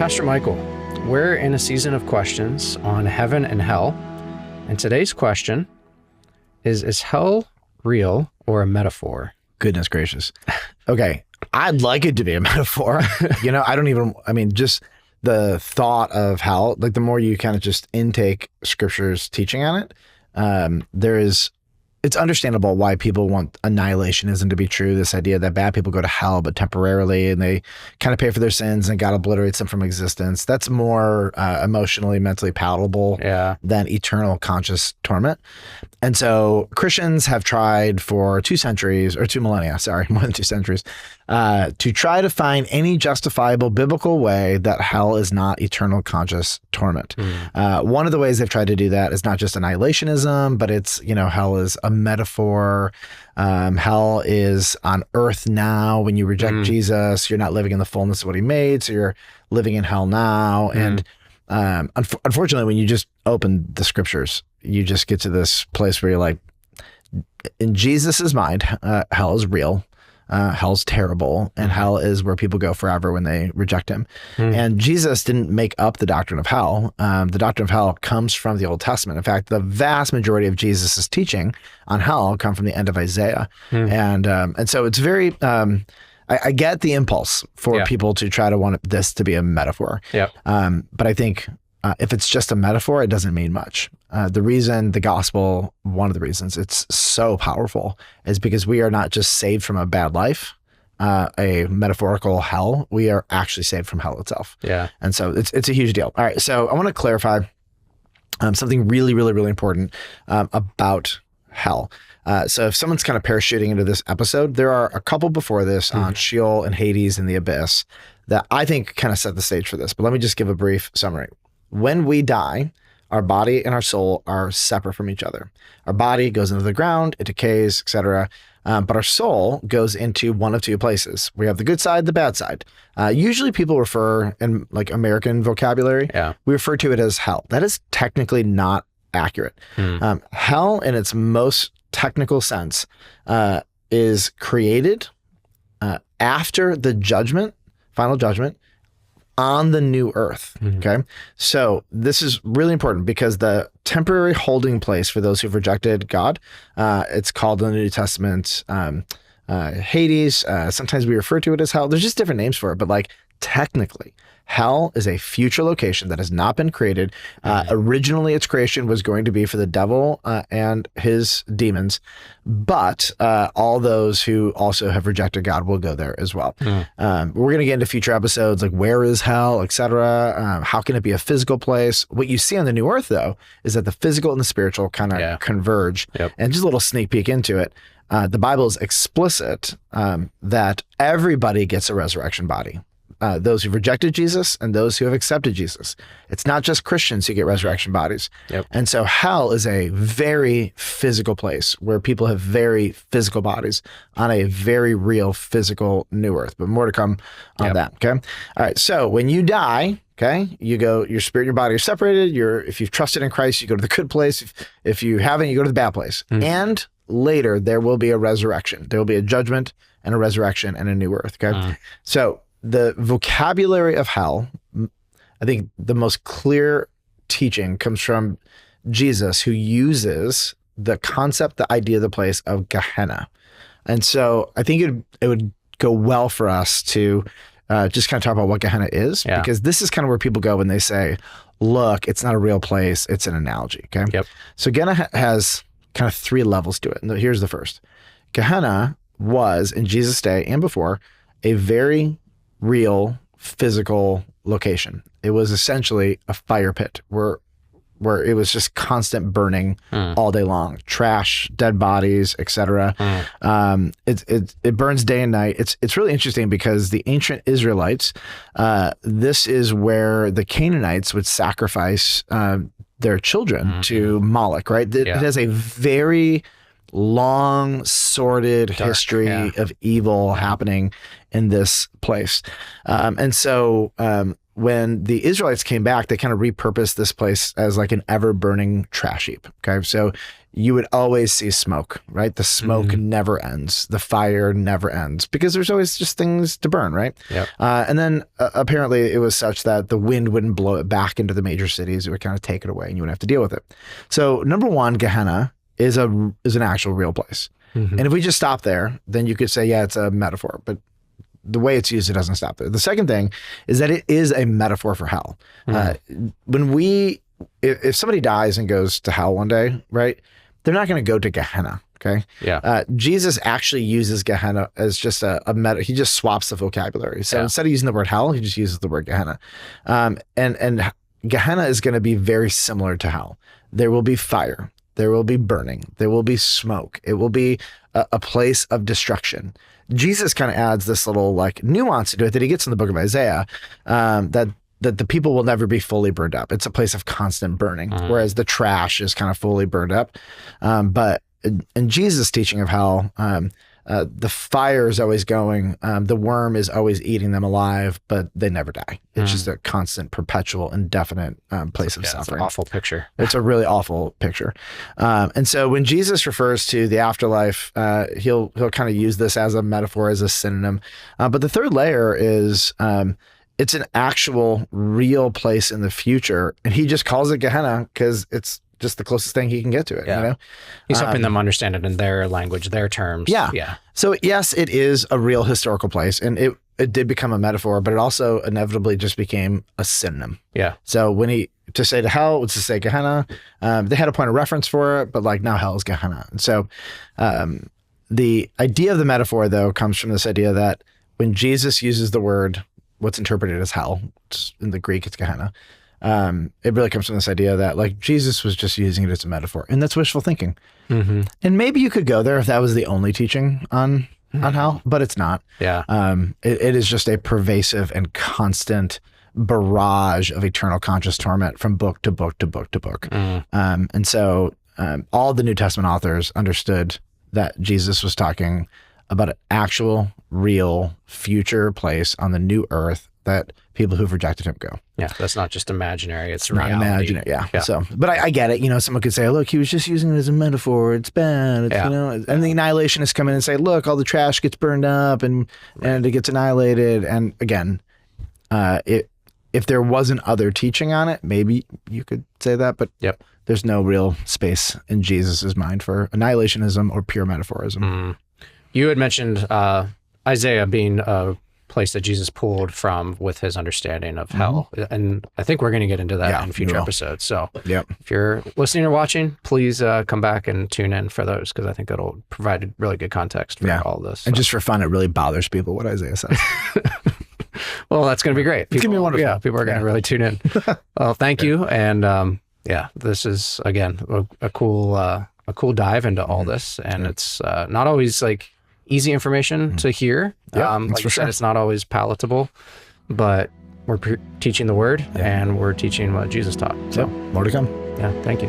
Pastor Michael. We're in a season of questions on heaven and hell, and today's question is hell real or a metaphor? Goodness gracious. Okay, I'd like it to be a metaphor. Just the thought of hell, like the more you kind of just intake scripture's teaching on it, it's understandable why people want annihilationism to be true. This idea that bad people go to hell, but temporarily, and they kind of pay for their sins and God obliterates them from existence. That's more emotionally, mentally palatable than eternal conscious torment. And so Christians have tried for 2 centuries, or 2 millennia, more than 2 centuries, to try to find any justifiable biblical way that hell is not eternal conscious torment. One of the ways they've tried to do that is not just annihilationism, but it's, hell is a metaphor. Hell is on earth now. When you reject Jesus, you're not living in the fullness of what he made, so you're living in hell now. And unfortunately, when you just open the scriptures, you just get to this place where you're like, in Jesus's mind, hell is real. Hell's terrible, and hell is where people go forever when they reject him. And Jesus didn't make up the doctrine of hell. The doctrine of hell comes from the Old Testament. In fact, the vast majority of Jesus's teaching on hell come from the end of Isaiah. And so it's very, I get the impulse for people to try to want this to be a metaphor. But I think if it's just a metaphor, it doesn't mean much. The reason the gospel, one of the reasons it's so powerful, is because we are not just saved from a bad life, a metaphorical hell. We are actually saved from hell itself. And so it's a huge deal. All right. So I want to clarify something really, really, really important about hell. So if someone's kind of parachuting into this episode, there are a couple before this on Sheol and Hades and the abyss that I think kind of set the stage for this. But let me just give a brief summary. When we die, our body and our soul are separate from each other. Our body goes into the ground, it decays, etc. But our soul goes into one of 2 places. We have the good side, the bad side. Usually people refer, in like American vocabulary, we refer to it as hell. That is technically not accurate. Hell, in its most technical sense, is created after the judgment, final judgment, on the new earth. Okay. So this is really important because the temporary holding place for those who've rejected God, it's called in the New Testament, Hades. Sometimes we refer to it as hell. There's just different names for it, but like technically hell is a future location that has not been created. Originally its creation was going to be for the devil and his demons, but all those who also have rejected God will go there as well. We're going to get into future episodes like where is hell, etc. How can it be a physical place? What you see on the new earth though is that the physical and the spiritual kind of converge. And just a little sneak peek into it. The Bible is explicit that everybody gets a resurrection body. Those who've rejected Jesus and those who have accepted Jesus. It's not just Christians who get resurrection bodies. And so hell is a very physical place where people have very physical bodies on a very real physical new earth. But more to come on that. Okay. All right. So when you die, okay, you go, your spirit and your body are separated. If you've trusted in Christ, you go to the good place. If you haven't, you go to the bad place. And later there will be a resurrection. There will be a judgment and a resurrection and a new earth. Okay. So the vocabulary of hell, I think the most clear teaching comes from Jesus, who uses the concept, the idea, the place of Gehenna. And so I think it would go well for us to just kind of talk about what Gehenna is, because this is kind of where people go when they say, look, it's not a real place, it's an analogy. Okay. So Gehenna has kind of 3 levels to it. And here's the first. Gehenna was, in Jesus' day and before, a very real physical location. It was essentially a fire pit where it was just constant burning all day long, trash, dead bodies, etc. It burns day and night. It's really interesting because the ancient Israelites, this is where the Canaanites would sacrifice their children to Moloch, right? It has a very long, sordid history of evil happening in this place. And so when the Israelites came back, they kind of repurposed this place as like an ever burning trash heap. Okay. So you would always see smoke, right? The smoke never ends. The fire never ends because there's always just things to burn, right? Yep. And then apparently it was such that the wind wouldn't blow it back into the major cities. It would kind of take it away and you wouldn't have to deal with it. So number one, Gehenna is an actual real place. And if we just stop there, then you could say, yeah, it's a metaphor, but the way it's used, it doesn't stop there. The second thing is that it is a metaphor for hell. If somebody dies and goes to hell one day, right, they're not going to go to Gehenna. Okay. Yeah. Jesus actually uses Gehenna as just a meta. He just swaps the vocabulary. So instead of using the word hell, he just uses the word Gehenna. And Gehenna is going to be very similar to hell. There will be fire. There will be burning. There will be smoke. It will be a place of destruction. Jesus kind of adds this little like nuance to it that he gets in the book of Isaiah, that the people will never be fully burned up. It's a place of constant burning, whereas the trash is kind of fully burned up. But in Jesus' teaching of hell, the fire is always going, the worm is always eating them alive, but they never die. It's just a constant, perpetual, indefinite place of suffering. It's an awful picture. It's a really awful picture. And so when Jesus refers to the afterlife, he'll kind of use this as a metaphor, as a synonym. But the third layer is it's an actual real place in the future. And he just calls it Gehenna because it's just the closest thing he can get to it. You know? He's helping them understand it in their language, their terms. Yeah. So yes, it is a real historical place, and it did become a metaphor, but it also inevitably just became a synonym. Yeah. So to say to hell was to say Gehenna. They had a point of reference for it, but like now hell is Gehenna. And so the idea of the metaphor, though, comes from this idea that when Jesus uses the word, what's interpreted as hell, in the Greek it's Gehenna, it really comes from this idea that like Jesus was just using it as a metaphor, and that's wishful thinking. And maybe you could go there if that was the only teaching on hell, but it's not. Yeah. It is just a pervasive and constant barrage of eternal conscious torment from book to book to book to book. And so all the New Testament authors understood that Jesus was talking about an actual, real, future place on the new earth that people who've rejected him go. Yeah, that's not just imaginary. It's not reality. imaginary. Yeah. So, but I get it. You know, someone could say, look, he was just using it as a metaphor. It's bad. It's, you know, and the annihilationists come in and say, look, all the trash gets burned up and it gets annihilated. And again, if there wasn't other teaching on it, maybe you could say that, but there's no real space in Jesus's mind for annihilationism or pure metaphorism. You had mentioned Isaiah being a place that Jesus pulled from with his understanding of hell. And I think we're going to get into that in future episodes. So if you're listening or watching, please come back and tune in for those, because I think it'll provide really good context for all this. And just for fun, it really bothers people what Isaiah says. Well, that's going to be great. People, be wonderful. Yeah, people are going to really tune in. Well, thank you. And this is, again, a cool dive into all this. And it's not always like easy information to hear. Like you said, it's not always palatable, but we're teaching the word and we're teaching what Jesus taught. So more to come. Yeah. Thank you.